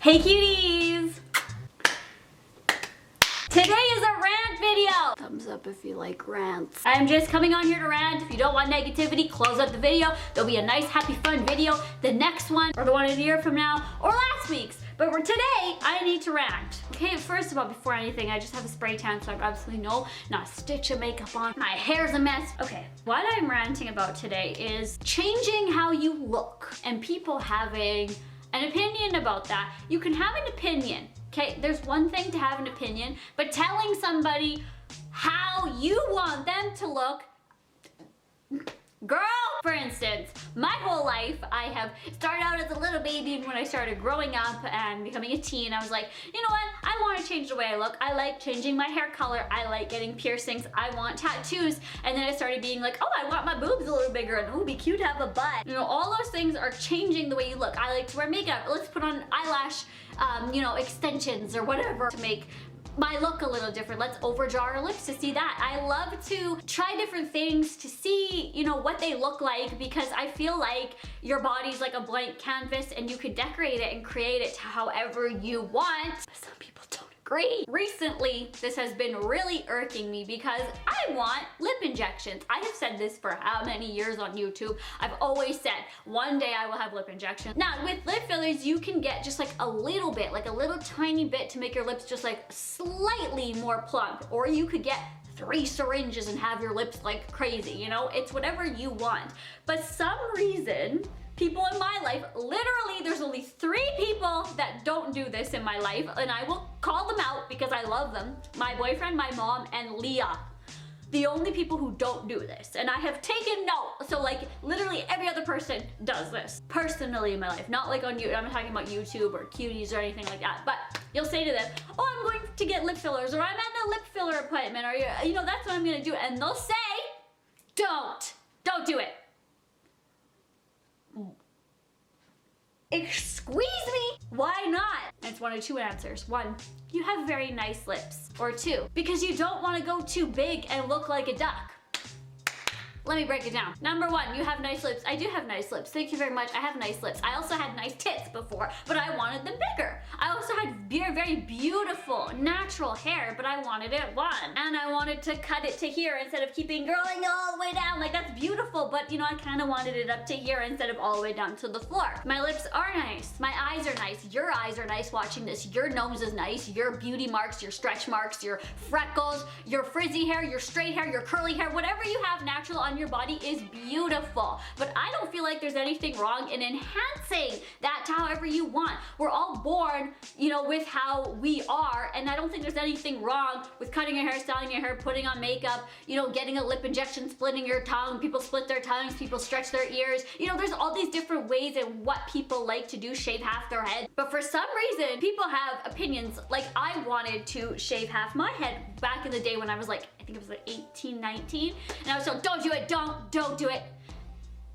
Hey cuties! Today is a rant video! Thumbs up if you like rants. I'm just coming on here to rant. If you don't want negativity, close out the video. There'll be a nice, happy, fun video. The next one, or the one a year from now, or last week's. But for today, I need to rant. Okay, first of all, before anything, I just have a spray tan, so I have absolutely not a stitch of makeup on. My hair's a mess. Okay, what I'm ranting about today is changing how you look and people having an opinion about that. You can have an opinion, okay? There's one thing to have an opinion, but telling somebody how you want them to look, girl, for instance, my whole life I have started out as a little baby, and when I started growing up and becoming a teen, I was like, you know what? I want to change the way I look. I like changing my hair color. I like getting piercings. I want tattoos. And then I started being like, oh, I want my boobs a little bigger, and oh, it'd be cute to have a butt. You know, all those things are changing the way you look. I like to wear makeup. Let's put on eyelash, extensions or whatever to make my look a little different. Let's overdraw our lips to see that. I love to try different things to see, what they look like, because I feel like your body's like a blank canvas and you could decorate it and create it to however you want. But some people don't agree. Recently, this has been really irking me because I want lip injections. I have said this for how many years on YouTube. I've always said, one day I will have lip injections. Now, with lip fillers, you can get just like a little bit, like a little tiny bit to make your lips just like slightly more plump, or you could get 3 syringes and have your lips like crazy, It's whatever you want. But some reason, people in my life, literally there's only 3 people that don't do this in my life, and I will call them out because I love them. My boyfriend, my mom, and Leah. The only people who don't do this. And I have taken note. So like literally every other person does this. Personally in my life. Not like on YouTube. I'm not talking about YouTube or cuties or anything like that. But you'll say to them, oh, I'm going to get lip fillers, or I'm at a lip filler appointment, or that's what I'm gonna do. And they'll say, don't do it. Excuse me? Why not? And it's one of 2 answers. 1, you have very nice lips. Or 2, because you don't want to go too big and look like a duck. Let me break it down. Number 1, you have nice lips. I do have nice lips. Thank you very much. I have nice lips. I also had nice tits before, but I wanted them bigger. I also had very beautiful, natural hair, but I wanted it and I wanted to cut it to here instead of keeping growing all the way down. Like, that's beautiful, but I kind of wanted it up to here instead of all the way down to the floor. My lips are nice. My eyes are nice. Your eyes are nice watching this. Your nose is nice. Your beauty marks, your stretch marks, your freckles, your frizzy hair, your straight hair, your curly hair, whatever you have natural on your body is beautiful. But I don't feel like there's anything wrong in enhancing that to however you want. We're all born, with how we are, and I don't think there's anything wrong with cutting your hair, styling your hair, putting on makeup, getting a lip injection, splitting your tongue. People split their tongues, people stretch their ears. There's all these different ways in what people like to do, shave half their head. But for some reason, people have opinions. Like, I wanted to shave half my head back in the day when I was like, I think it was like 18, 19, and I was told, don't do it, don't do it.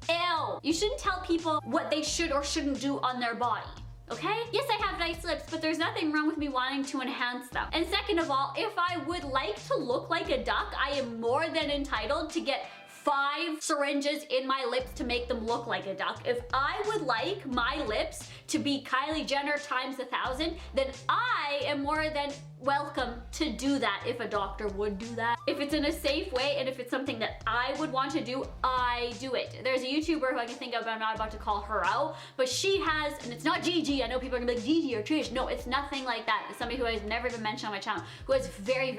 Ew. You shouldn't tell people what they should or shouldn't do on their body. Okay? Yes, I have nice lips, but there's nothing wrong with me wanting to enhance them. And second of all, if I would like to look like a duck, I am more than entitled to get 5 syringes in my lips to make them look like a duck. If I would like my lips to be Kylie Jenner times 1,000, then I am more than welcome to do that if a doctor would do that. If it's in a safe way and if it's something that I would want to do, I do it. There's a YouTuber who I can think of, but I'm not about to call her out, but she has, and it's not Gigi, I know people are gonna be like, Gigi or Trish. No, it's nothing like that. It's somebody who I've never even mentioned on my channel, who has very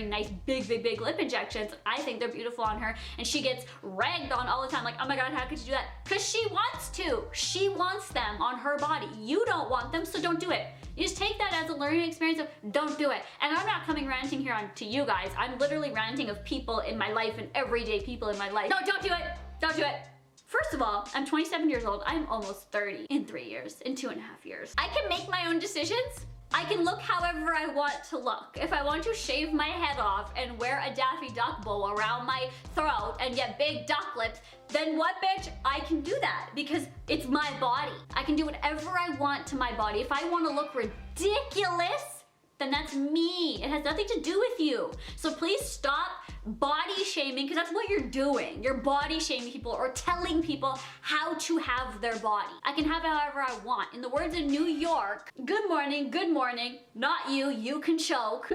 nice, big lip injections. I think they're beautiful on her, and she gets ragged on all the time, like, oh my god, how could you do that? Because she wants to. She wants them on her body. You don't want them, so don't do it. You just take that as a learning experience of don't do it. And I'm not coming ranting here to you guys. I'm literally ranting of people in my life and everyday people in my life. No, don't do it. Don't do it. First of all, I'm 27 years old. I'm almost 30 in 3 years, in 2.5 years. I can make my own decisions. I can look however I want to look. If I want to shave my head off and wear a Daffy Duck bow around my throat and get big duck lips, then what, bitch? I can do that because it's my body. I can do whatever I want to my body. If I want to look ridiculous, then that's me. It has nothing to do with you. So please stop body shaming, because that's what you're doing. You're body shaming people or telling people how to have their body. I can have it however I want. In the words of New York, good morning, not you, you can choke.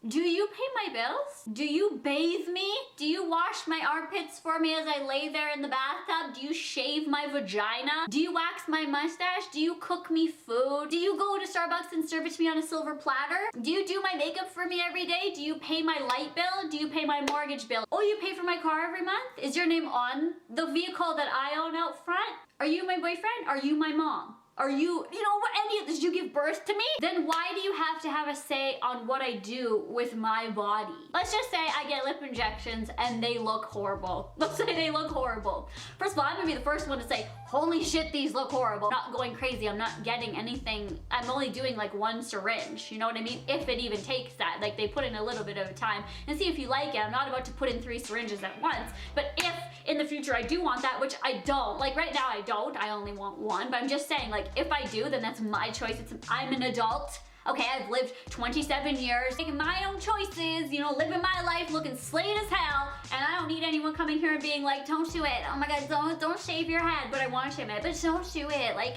Do you pay my bills? Do you bathe me? Do you wash my armpits for me as I lay there in the bathtub? Do you shave my vagina? Do you wax my mustache? Do you cook me food? Do you go to Starbucks and serve it to me on a silver platter? Do you do my makeup for me every day? Do you pay my light bill? Do you pay my mortgage bill? Oh, you pay for my car every month? Is your name on the vehicle that I own out front? Are you my boyfriend? Are you my mom? Are you know what, any of this, did you give birth to me? Then why do you have to have a say on what I do with my body? Let's just say I get lip injections and they look horrible. Let's say they look horrible. First of all, I'm gonna be the first one to say, holy shit, these look horrible. I'm not going crazy, I'm not getting anything. I'm only doing like one syringe, you know what I mean? If it even takes that, like they put in a little bit of time and see if you like it. I'm not about to put in 3 syringes at once, but if in the future I do want that, which I don't, like right now I don't, I only want one, but I'm just saying, like, if I do, then that's my choice. I'm an adult. Okay, I've lived 27 years, making my own choices, you know, living my life looking slayed as hell, and I don't need anyone coming here and being like, don't do it. Oh my god, don't shave your head. But I want to shave my head, but don't do it. Like,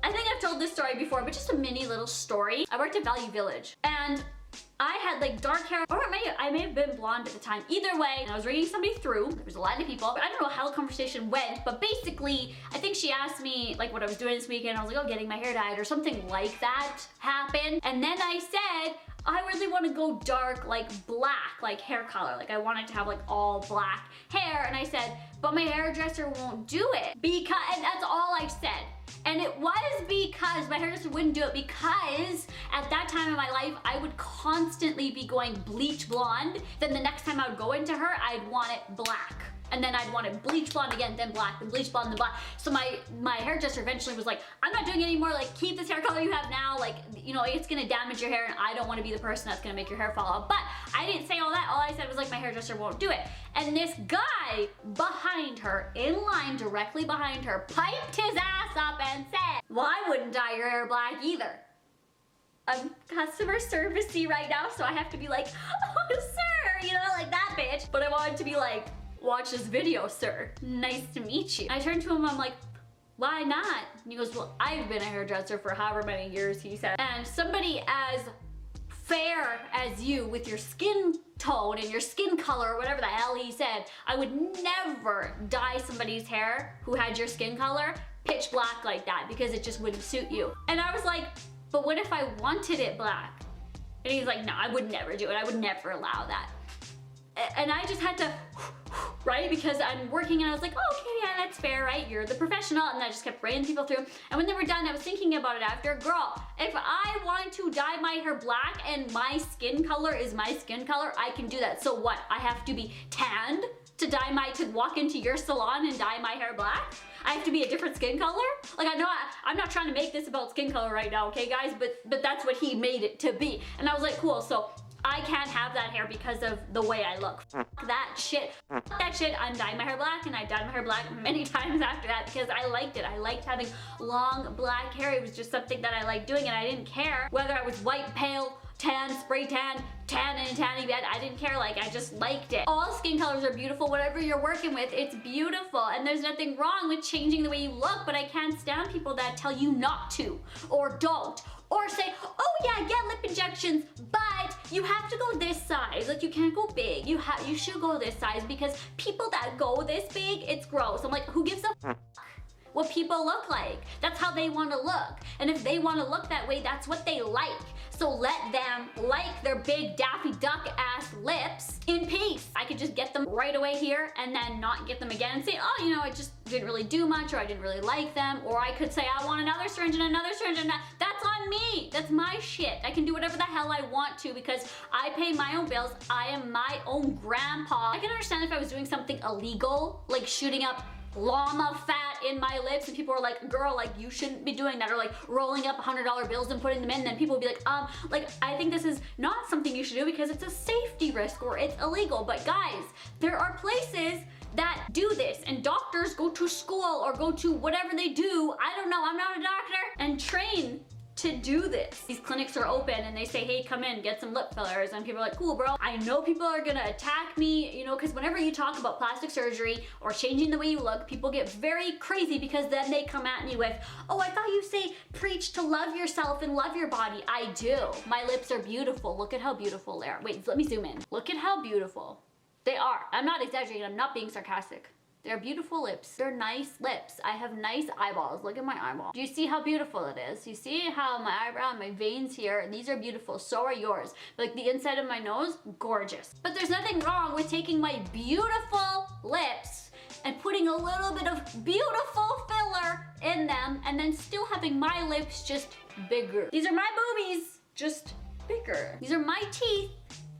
I think I've told this story before, but just a mini little story. I worked at Value Village, and I had like dark hair, or I may have been blonde at the time. Either way, and I was reading somebody through. There was a lot of people, but I don't know how the conversation went, but basically, I think she asked me like what I was doing this weekend. I was like, oh, getting my hair dyed or something like that happened. And then I said, I really want to go dark, like black, like hair color. Like I wanted to have like all black hair. And I said, but my hairdresser won't do it. Because, and that's all I said. And it was because my hairdresser wouldn't do it, because at that time in my life, I would constantly be going bleach blonde. Then the next time I would go into her, I'd want it black. And then I'd want it bleach blonde again, then black, then bleach blonde, then black. So my hairdresser eventually was like, I'm not doing it anymore, like keep this hair color you have now, like, you know, it's gonna damage your hair and I don't wanna be the person that's gonna make your hair fall out. But I didn't say all that, all I said was like, my hairdresser won't do it. And this guy behind her, in line directly behind her, piped his ass up and said, well, I wouldn't dye your hair black either. I'm customer servicey right now, so I have to be like, oh sir, you know, like that bitch. But I wanted to be like, watch this video, sir. Nice to meet you. I turned to him, I'm like, why not? And he goes, well, I've been a hairdresser for however many years, he said. And somebody as fair as you with your skin tone and your skin color or whatever the hell he said, I would never dye somebody's hair who had your skin color pitch black like that, because it just wouldn't suit you. And I was like, but what if I wanted it black? And he's like, no, I would never do it. I would never allow that. And I just had to, right? Because I'm working and I was like, oh, okay, yeah, that's fair, right? You're the professional. And I just kept bringing people through. And when they were done, I was thinking about it after, girl, if I want to dye my hair black and my skin color is my skin color, I can do that. So what? I have to be tanned to walk into your salon and dye my hair black? I have to be a different skin color? Like, I know I'm not trying to make this about skin color right now, okay, guys? But that's what he made it to be. And I was like, cool, so I can't have that hair because of the way I look. Fuck that shit. Fuck that shit. I'm dyeing my hair black, and I dyed my hair black many times after that because I liked it. I liked having long black hair. It was just something that I liked doing, and I didn't care whether I was white, pale, tan, spray tan, tan in a tanning bed. I didn't care, like I just liked it. All skin colors are beautiful. Whatever you're working with, it's beautiful. And there's nothing wrong with changing the way you look, but I can't stand people that tell you not to, or don't, or say, oh yeah, get lip injections, but you have to go this size. Like, you can't go big. You should go this size, because people that go this big, it's gross. I'm like, who gives a fuck what people look like? That's how they want to look. And if they want to look that way, that's what they like. So let them like their big Daffy Duck ass lips in peace. I could just get them right away here and then not get them again and say, oh, you know, it just didn't really do much, or I didn't really like them. Or I could say, I want another syringe and another syringe, and that's on me. That's my shit. I can do whatever the hell I want to because I pay my own bills. I am my own grandpa. I can understand if I was doing something illegal, like shooting up llama fat in my lips, and people are like, girl, like you shouldn't be doing that, or like rolling up $100 bills and putting them in, then people would be like I think this is not something you should do because it's a safety risk or it's illegal. But guys, there are places that do this, and doctors go to school or go to whatever they do, I don't know, I'm not a doctor, and train to do this. These clinics are open and they say, hey, come in, get some lip fillers. And people are like, cool, bro. I know people are gonna attack me, you know, because whenever you talk about plastic surgery or changing the way you look, people get very crazy because then they come at me with, oh, I thought you say preach to love yourself and love your body. I do. My lips are beautiful. Look at how beautiful they are. Wait, let me zoom in. Look at how beautiful they are. I'm not exaggerating. I'm not being sarcastic. They're beautiful lips. They're nice lips. I have nice eyeballs. Look at my eyeball. Do you see how beautiful it is? You see how my eyebrow and my veins here, these are beautiful. So are yours. Like the inside of my nose, gorgeous. But there's nothing wrong with taking my beautiful lips and putting a little bit of beautiful filler in them and then still having my lips just bigger. These are my boobies, just bigger. These are my teeth,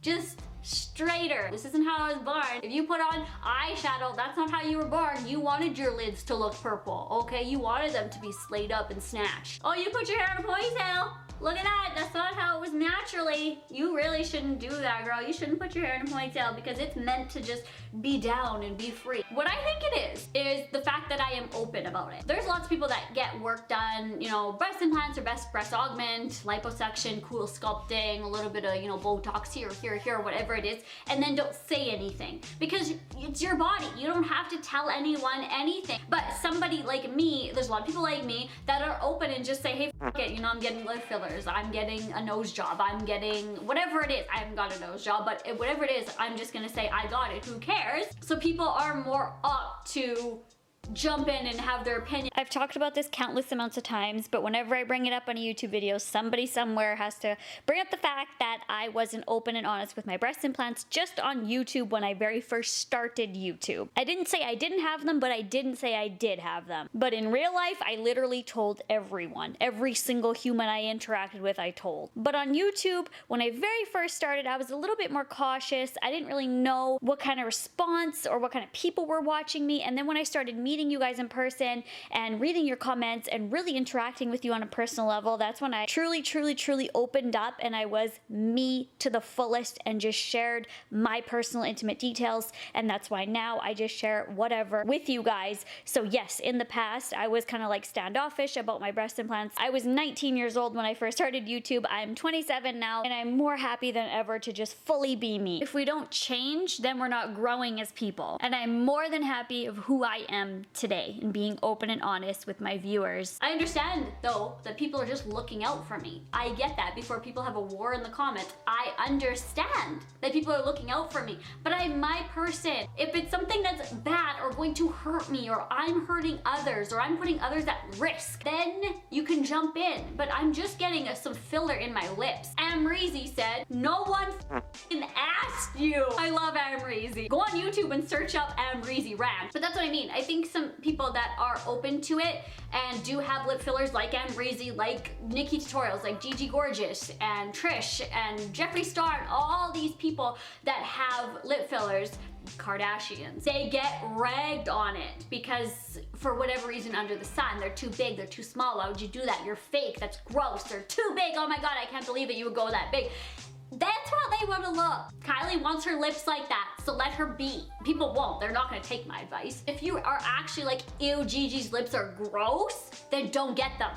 just straighter. This isn't how I was born. If you put on eyeshadow, that's not how you were born. You wanted your lids to look purple, okay? You wanted them to be slayed up and snatched. Oh, you put your hair in a ponytail. Look at that. That's not how it was naturally. You really shouldn't do that, girl. You shouldn't put your hair in a ponytail because it's meant to just be down and be free. What I think it is the fact that I am open about it. There's lots of people that get work done, you know, breast implants or breast augment, liposuction, cool sculpting, a little bit of, you know, Botox here, whatever it is, and then don't say anything because it's your body. You don't have to tell anyone anything. But somebody like me, there's a lot of people like me that are open and just say, hey, f it, you know, I'm getting lip fillers. I'm getting a nose job. I'm getting whatever it is. I haven't got a nose job, but whatever it is, I'm just gonna say I got it. Who cares? So people are more up to jump in and have their opinion. I've talked about this countless amounts of times, but whenever I bring it up on a YouTube video, somebody somewhere has to bring up the fact that I wasn't open and honest with my breast implants just on YouTube when I very first started YouTube. I didn't say I didn't have them, but I didn't say I did have them. But in real life, I literally told everyone. Every single human I interacted with, I told. But on YouTube, when I very first started, I was a little bit more cautious. I didn't really know what kind of response or what kind of people were watching me. And then when I started meeting you guys in person and reading your comments and really interacting with you on a personal level, that's when I truly opened up and I was me to the fullest and just shared my personal intimate details. And that's why now I just share whatever with you guys. So yes, in the past, I was kind of like standoffish about my breast implants. I was 19 years old when I first started YouTube. I'm 27 now and I'm more happy than ever to just fully be me. If we don't change, then we're not growing as people. And I'm more than happy of who I am today and being open and honest with my viewers. I understand though that people are just looking out for me. I get that. Before people have a war in the comments, I understand that people are looking out for me, but I'm my person. If it's something that's bad or going to hurt me or I'm hurting others or I'm putting others at risk, then you can jump in. But I'm just getting some filler in my lips. Amrezy said, no one asked you. I love Amrezy. Go on YouTube and search up Amrezy Rant. But that's what I mean. I think some people that are open to it and do have lip fillers like Amrezy, like Nikki Tutorials, like Gigi Gorgeous and Trish and Jeffree Star and all these people that have lip fillers, Kardashians, they get ragged on it because for whatever reason under the sun, they're too big, they're too small. Why would you do that? You're fake, that's gross, they're too big. Oh my God, I can't believe that you would go that big. That's how they want to look. Kylie wants her lips like that, so let her be. People won't. They're not going to take my advice. If you are actually like, ew, Gigi's lips are gross, then don't get them.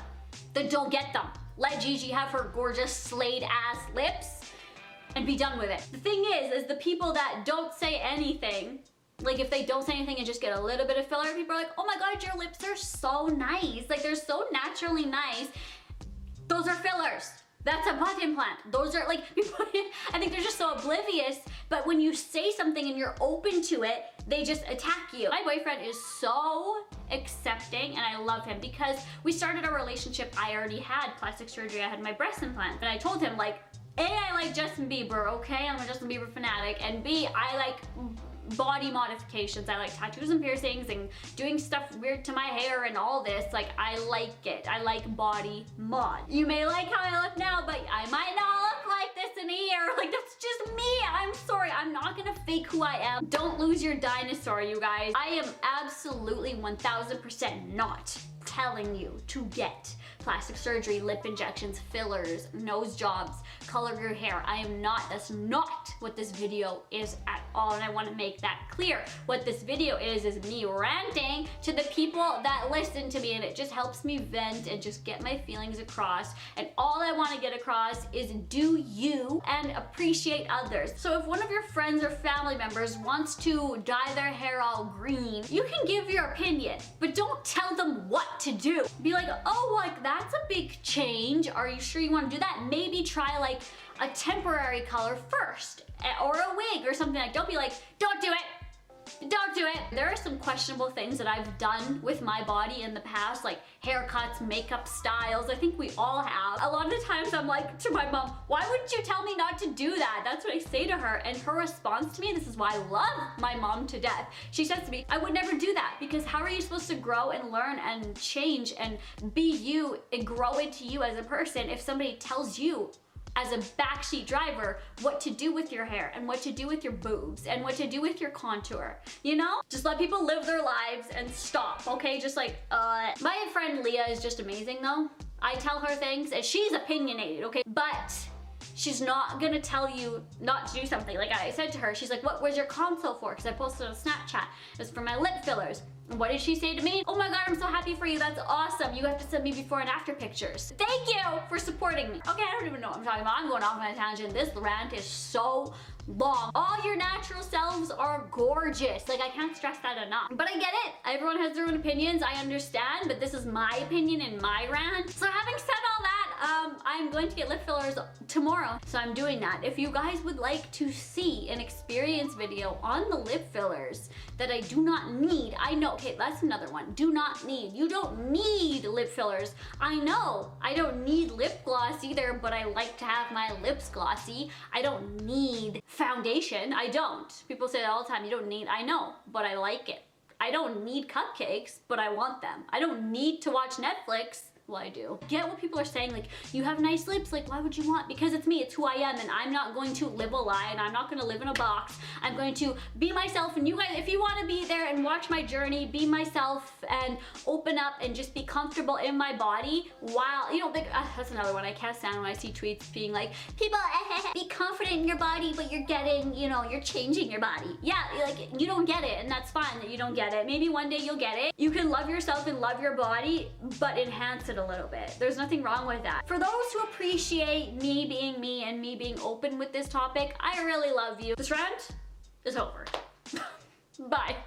Then don't get them. Let Gigi have her gorgeous slayed ass lips and be done with it. The thing is the people that don't say anything, like if they don't say anything and just get a little bit of filler, people are like, oh my God, your lips are so nice. Like they're so naturally nice. Those are fillers. That's a butt implant. Those are like, I think they're just so oblivious, but when you say something and you're open to it, they just attack you. My boyfriend is so accepting and I love him because we started our relationship, I already had plastic surgery, I had my breast implant, and I told him like, A, I like Justin Bieber, okay? I'm a Justin Bieber fanatic, and B, I like body modifications. I like tattoos and piercings and doing stuff weird to my hair and all this. Like, I like it. I like body mod. You may like how I look now, but I might not look like this in a year. Like, that's just me. I'm sorry. I'm not gonna fake who I am. Don't lose your dinosaur, you guys. I am absolutely 1000% not telling you to get plastic surgery, lip injections, fillers, nose jobs, color your hair. I am not. That's not what this video is at all, and I want to make that clear. What this video is me ranting to the people that listen to me, and it just helps me vent and just get my feelings across. And all I want to get across is do you and appreciate others. So if one of your friends or family members wants to dye their hair all green, you can give your opinion, but don't tell them what to do. Be like, oh, like that's a big change. Are you sure you want to do that? Maybe try like a temporary color first, or a wig or something. Like, don't be like, don't do it. Don't do it. There are some questionable things that I've done with my body in the past, like haircuts, makeup styles. I think we all have. A lot of the times I'm like to my mom, why wouldn't you tell me not to do that? That's what I say to her. And her response to me, this is why I love my mom to death. She says to me, I would never do that, because how are you supposed to grow and learn and change and be you and grow into you as a person if somebody tells you as a backseat driver what to do with your hair and what to do with your boobs and what to do with your contour, you know? Just let people live their lives and stop, okay? Just like, my friend Leah is just amazing though. I tell her things and she's opinionated, okay? But she's not gonna tell you not to do something. Like I said to her, she's like, what was your console for? Because I posted on Snapchat. It was for my lip fillers. And what did she say to me? Oh my God, I'm so happy for you. That's awesome. You have to send me before and after pictures. Thank you for supporting me. Okay, I don't even know what I'm talking about. I'm going off on a tangent. This rant is so long. All your natural selves are gorgeous. Like, I can't stress that enough. But I get it. Everyone has their own opinions. I understand, but this is my opinion and my rant. So having said all that, I'm going to get lip fillers tomorrow. So I'm doing that. If you guys would like to see an experience video on the lip fillers that I do not need, I know, okay, that's another one. Do not need. You don't need lip fillers. I know I don't need lip gloss either, but I like to have my lips glossy. I don't need foundation. I don't. People say that all the time. You don't need, I know, but I like it. I don't need cupcakes, but I want them. I don't need to watch Netflix. Well, I do. Get what people are saying, like, you have nice lips, like, why would you want? Because it's me, it's who I am, and I'm not going to live a lie, and I'm not gonna live in a box. I'm going to be myself, and you guys, if you wanna be there and watch my journey, be myself, and open up, and just be comfortable in my body, while, you know, like, that's another one. I can't stand when I see tweets being like, people, be confident in your body, but you're getting, you know, you're changing your body. Yeah, like, you don't get it, and that's fine that you don't get it. Maybe one day you'll get it. You can love yourself and love your body, but enhance it a little bit. There's nothing wrong with that. For those who appreciate me being me and me being open with this topic, I really love you. This rant is over. Bye.